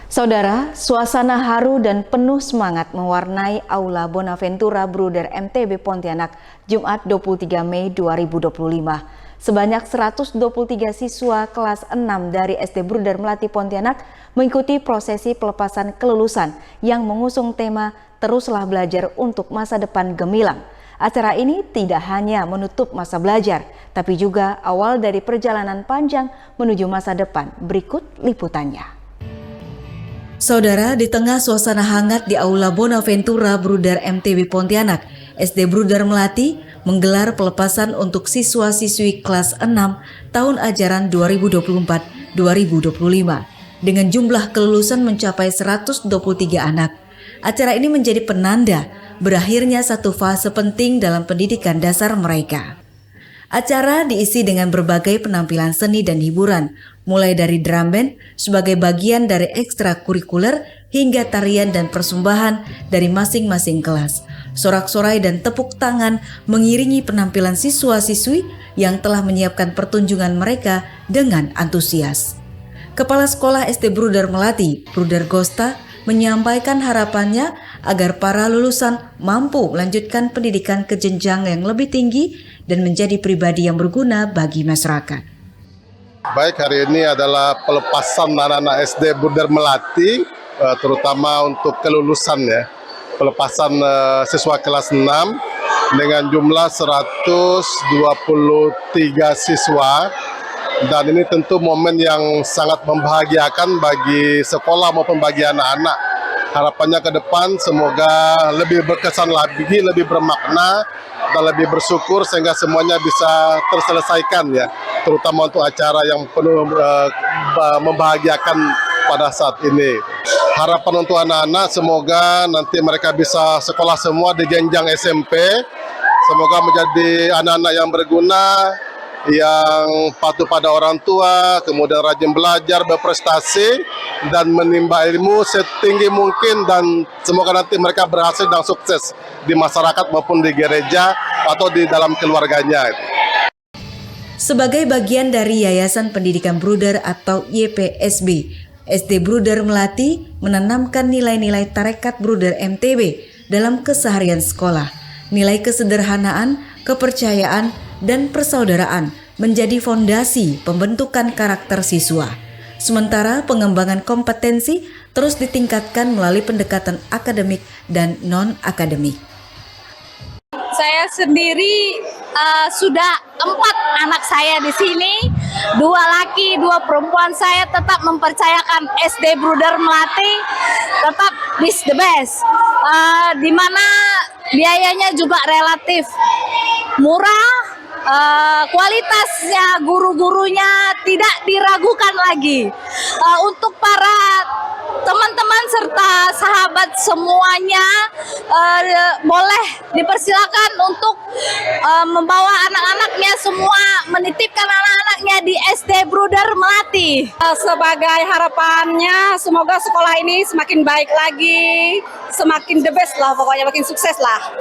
Saudara, suasana haru dan penuh semangat mewarnai Aula Bonaventura Bruder MTB Pontianak Jumat 23 Mei 2025. Sebanyak 123 siswa kelas 6 dari SD Bruder Melati Pontianak mengikuti prosesi pelepasan kelulusan yang mengusung tema Teruslah Belajar untuk Masa Depan Gemilang. Acara ini tidak hanya menutup masa belajar, tapi juga awal dari perjalanan panjang menuju masa depan. Berikut liputannya. Saudara, di tengah suasana hangat di Aula Bonaventura Bruder MTB Pontianak, SD Bruder Melati menggelar pelepasan untuk siswa-siswi kelas 6 tahun ajaran 2024-2025 dengan jumlah kelulusan mencapai 123 anak. Acara ini menjadi penanda berakhirnya satu fase penting dalam pendidikan dasar mereka. Acara diisi dengan berbagai penampilan seni dan hiburan, mulai dari drum band sebagai bagian dari ekstrakurikuler hingga tarian dan persembahan dari masing-masing kelas. Sorak-sorai dan tepuk tangan mengiringi penampilan siswa-siswi yang telah menyiapkan pertunjukan mereka dengan antusias. Kepala Sekolah SD Bruder Melati, Bruder Gosta, menyampaikan harapannya agar para lulusan mampu melanjutkan pendidikan ke jenjang yang lebih tinggi dan menjadi pribadi yang berguna bagi masyarakat. Baik, hari ini adalah pelepasan anak-anak SD Bruder Melati, terutama untuk kelulusan ya. Pelepasan siswa kelas 6 dengan jumlah 123 siswa. Dan ini tentu momen yang sangat membahagiakan bagi sekolah maupun bagi anak-anak. Harapannya ke depan semoga lebih berkesan lagi, lebih bermakna, dan lebih bersyukur sehingga semuanya bisa terselesaikan ya. Terutama untuk acara yang penuh membahagiakan pada saat ini. Harapan untuk anak-anak semoga nanti mereka bisa sekolah semua di jenjang SMP. Semoga menjadi anak-anak yang berguna, yang patuh pada orang tua, kemudian rajin belajar, berprestasi, dan menimba ilmu setinggi mungkin, dan semoga nanti mereka berhasil dan sukses di masyarakat maupun di gereja atau di dalam keluarganya. Sebagai bagian dari Yayasan Pendidikan Bruder atau YPSB, SD Bruder Melati menanamkan nilai-nilai tarekat Bruder MTB dalam keseharian sekolah. Nilai kesederhanaan, kepercayaan, dan persaudaraan menjadi fondasi pembentukan karakter siswa. Sementara pengembangan kompetensi terus ditingkatkan melalui pendekatan akademik dan non-akademik. Saya sendiri sudah 4 anak saya di sini, 2 laki, 2 perempuan. Saya tetap mempercayakan SD Bruder Melati tetap is the best, di mana biayanya juga relatif murah. Kualitasnya, guru-gurunya tidak diragukan lagi. Untuk para teman-teman serta sahabat semuanya, boleh dipersilakan untuk membawa anak-anaknya semua, menitipkan anak-anaknya di SD Bruder Melati. Sebagai harapannya, semoga sekolah ini semakin baik lagi, semakin the best lah, pokoknya makin sukses lah.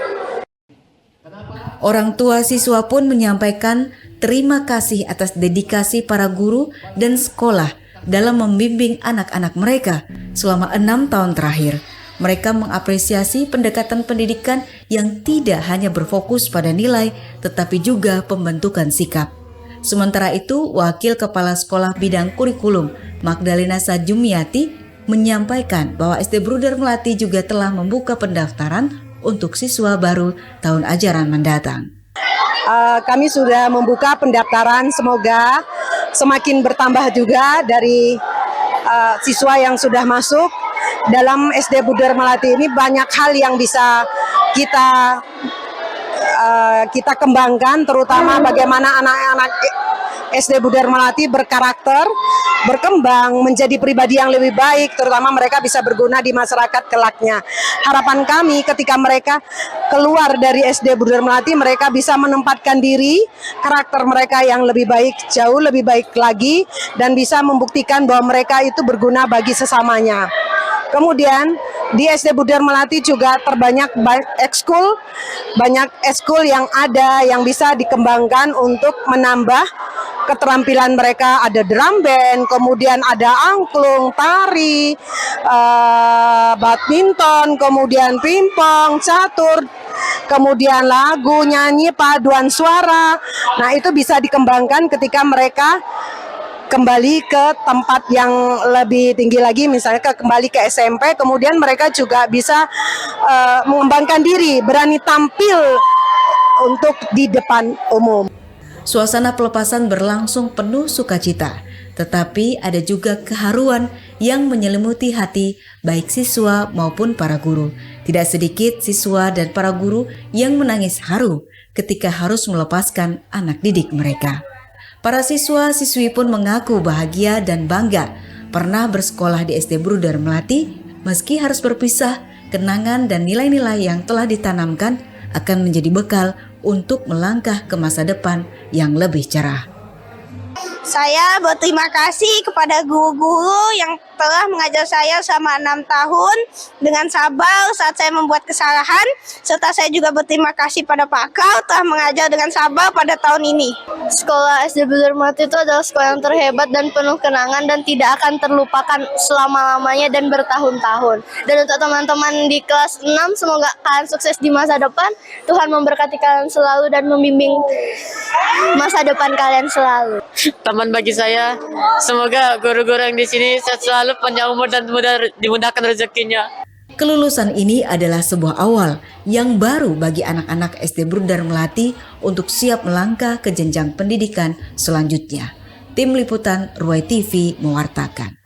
Orang tua siswa pun menyampaikan terima kasih atas dedikasi para guru dan sekolah dalam membimbing anak-anak mereka selama 6 tahun terakhir. Mereka mengapresiasi pendekatan pendidikan yang tidak hanya berfokus pada nilai, tetapi juga pembentukan sikap. Sementara itu, Wakil Kepala Sekolah Bidang Kurikulum Magdalena Sajumiati menyampaikan bahwa SD Bruder Melati juga telah membuka pendaftaran untuk siswa baru tahun ajaran mendatang. Kami sudah membuka pendaftaran, semoga semakin bertambah juga dari siswa yang sudah masuk. Dalam SD Bruder Melati ini banyak hal yang bisa kita kembangkan, terutama bagaimana anak-anak SD Bruder Melati berkarakter, berkembang menjadi pribadi yang lebih baik, terutama mereka bisa berguna di masyarakat kelaknya. Harapan kami ketika mereka keluar dari SD Bruder Melati, mereka bisa menempatkan diri, karakter mereka yang lebih baik, jauh lebih baik lagi, dan bisa membuktikan bahwa mereka itu berguna bagi sesamanya. Kemudian di SD Bruder Melati juga terbanyak ekskul, banyak ekskul yang ada yang bisa dikembangkan untuk menambah keterampilan mereka. Ada drum band, kemudian ada angklung, tari, badminton, kemudian pingpong, catur, kemudian lagu, nyanyi, paduan suara. Nah, itu bisa dikembangkan ketika mereka kembali ke tempat yang lebih tinggi lagi, misalnya kembali ke SMP, kemudian mereka juga bisa mengembangkan diri, berani tampil untuk di depan umum. Suasana pelepasan berlangsung penuh sukacita, tetapi ada juga keharuan yang menyelimuti hati baik siswa maupun para guru. Tidak sedikit siswa dan para guru yang menangis haru ketika harus melepaskan anak didik mereka. Para siswa-siswi pun mengaku bahagia dan bangga pernah bersekolah di SD Bruder Melati. Meski harus berpisah, kenangan dan nilai-nilai yang telah ditanamkan akan menjadi bekal untuk melangkah ke masa depan yang lebih cerah. Saya berterima kasih kepada guru-guru yang telah mengajar saya selama 6 tahun dengan sabar saat saya membuat kesalahan, serta saya juga berterima kasih pada Pak Kau telah mengajar dengan sabar pada tahun ini. Sekolah SD Bruder Melati itu adalah sekolah yang terhebat dan penuh kenangan dan tidak akan terlupakan selama-lamanya dan bertahun-tahun. Dan untuk teman-teman di kelas 6, semoga kalian sukses di masa depan. Tuhan memberkati kalian selalu dan membimbing masa depan kalian selalu. Teman bagi saya, semoga guru-guru yang di sini sehat selalu, panjang umur dan dimudahkan rezekinya. Kelulusan ini adalah sebuah awal yang baru bagi anak-anak SD Bruder Melati untuk siap melangkah ke jenjang pendidikan selanjutnya. Tim Liputan Ruai TV mewartakan.